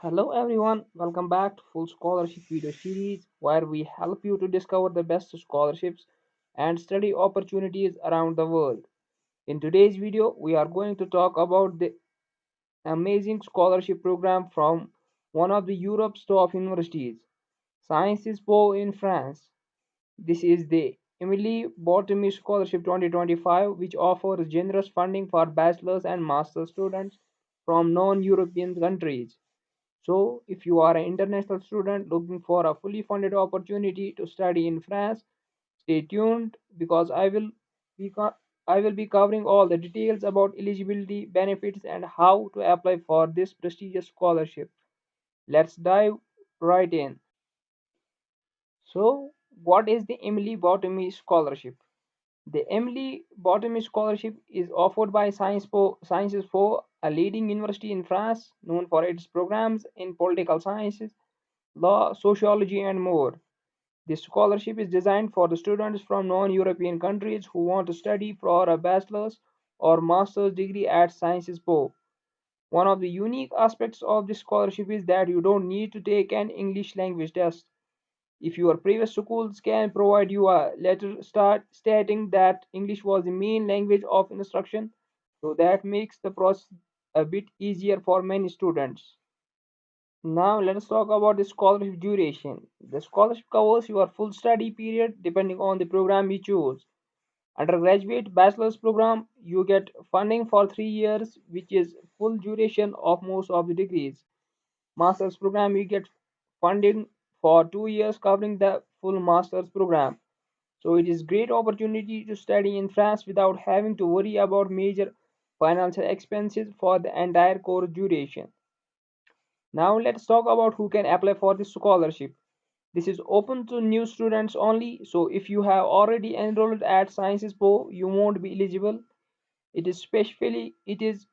Hello everyone, welcome back to Full Scholarship video series where we help you to discover the best scholarships and study opportunities around the world. In today's video, we are going to talk about the amazing scholarship program from one of the Europe's top universities, Sciences Po in France. This is the Emile Boutmy Scholarship 2025, which offers generous funding for bachelor's and master's students from non-European countries. So, if you are an international student looking for a fully funded opportunity to study in France, stay tuned because be co- I will be covering all the details about eligibility, benefits, and how to apply for this prestigious scholarship. Let's dive right in. So, what is the Emily Botany Scholarship? The Emily Boutmy Scholarship is offered by Sciences Po, a leading university in France known for its programs in political sciences, law, sociology, and more. This scholarship is designed for the students from non-European countries who want to study for a bachelor's or master's degree at Sciences Po. One of the unique aspects of this scholarship is that you don't need to take an English language test. If your previous schools can provide you a letter stating that English was the main language of instruction, so that makes the process a bit easier for many students. Now let us talk about the scholarship duration. The scholarship covers your full study period depending on the program you choose. Undergraduate bachelor's program, you get funding for 3 years, which is full duration of most of the degrees. Master's program, you get funding for 2 years covering the full master's program. So it is great opportunity to study in France without having to worry about major financial expenses for the entire course duration. Now let's talk about who can apply for this scholarship. This is open to new students only, so if you have already enrolled at Sciences Po, you won't be eligible. It is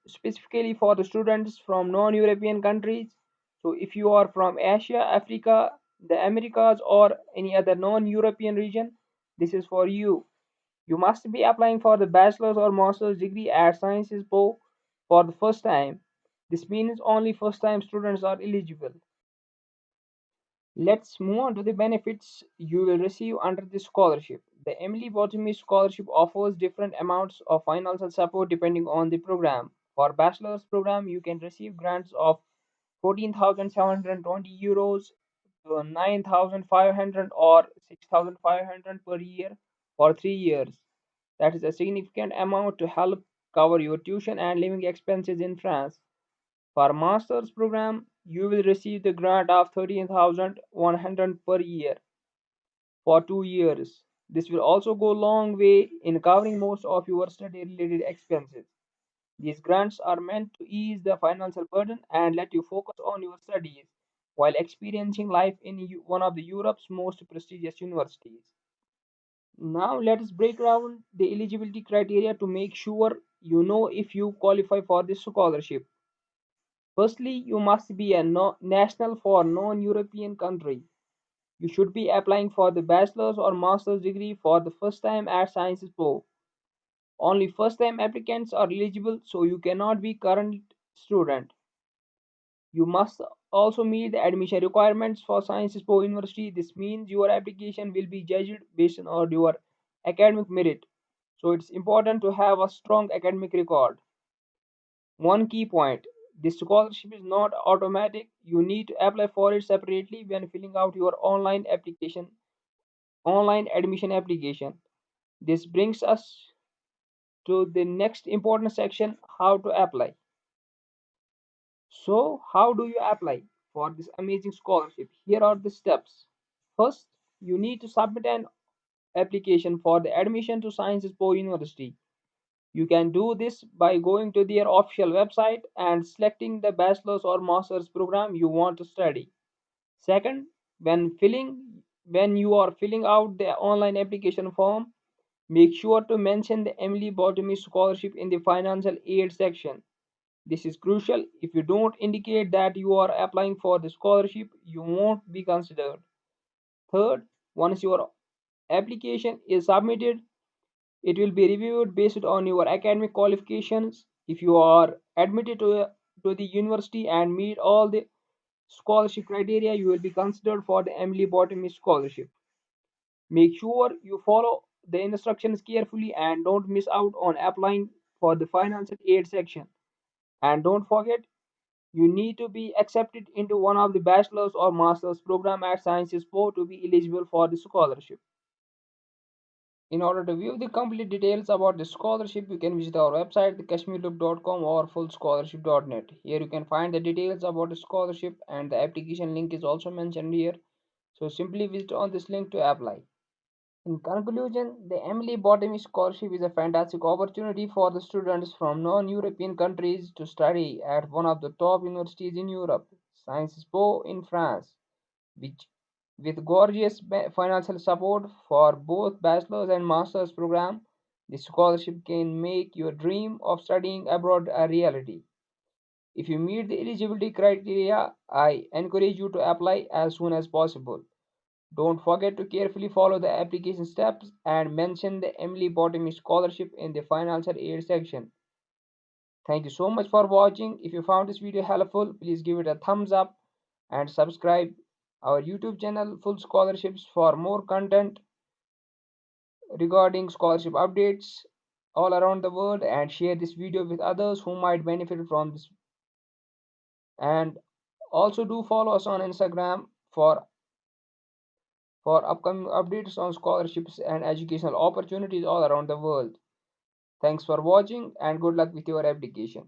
specifically for the students from non-European countries. So if you are from Asia, Africa, the Americas, or any other non-European region, this is for you. You must be applying for the bachelor's or master's degree at Sciences Po for the first time. This means only first time students are eligible. Let's move on to the benefits you will receive under this scholarship. The Emily Boutmy Scholarship offers different amounts of financial support depending on the program. For bachelor's program, you can receive grants of 14,720 euros to 9,500 or 6,500 per year for 3 years. That is a significant amount to help cover your tuition and living expenses in France. For master's program, you will receive the grant of 13,100 per year for 2 years. This will also go a long way in covering most of your study related expenses. These grants are meant to ease the financial burden and let you focus on your studies while experiencing life in one of the Europe's most prestigious universities. Now let us break down the eligibility criteria to make sure you know if you qualify for this scholarship. Firstly, you must be a national for non-European country. You should be applying for the bachelor's or master's degree for the first time at Sciences Po. Only first-time applicants are eligible, so you cannot be current student. You must also meet the admission requirements for Sciences Po University. This means your application will be judged based on your academic merit. So it's important to have a strong academic record. One key point, this scholarship is not automatic. You need to apply for it separately when filling out your online admission application. This brings us to the next important section, how to apply. So, how do you apply for this amazing scholarship? Here are the steps. First, you need to submit an application for the admission to Sciences Po University. You can do this by going to their official website and selecting the bachelor's or master's program you want to study. Second, when you are filling out the online application form, make sure to mention the Emily Boutmy Scholarship in the financial aid section. This is crucial. If you don't indicate that you are applying for the scholarship, you won't be considered. Third, once your application is submitted, it will be reviewed based on your academic qualifications. If you are admitted to the university and meet all the scholarship criteria you will be considered for the Emily Boutmy Scholarship. Make sure you follow the instructions carefully and don't miss out on applying for the financial aid section. And don't forget, you need to be accepted into one of the bachelor's or master's program at Sciences 4 to be eligible for the scholarship. In order to view the complete details about the scholarship, you can visit our website, thekashmirloop.com or fullscholarship.net. Here you can find the details about the scholarship and the application link is also mentioned here. So simply visit on this link to apply. In conclusion, the Emily Boutmy Scholarship is a fantastic opportunity for the students from non-European countries to study at one of the top universities in Europe, Sciences Po in France, which with gorgeous financial support for both bachelor's and master's program, the scholarship can make your dream of studying abroad a reality. If you meet the eligibility criteria, I encourage you to apply as soon as possible. Don't forget to carefully follow the application steps and mention the Emily Boutmy Scholarship in the financial aid section. Thank you so much for watching. If you found this video helpful, please give it a thumbs up and subscribe our YouTube channel Full Scholarships for more content regarding scholarship updates all around the world, and share this video with others who might benefit from this. And also do follow us on Instagram for upcoming updates on scholarships and educational opportunities all around the world. Thanks for watching and good luck with your application.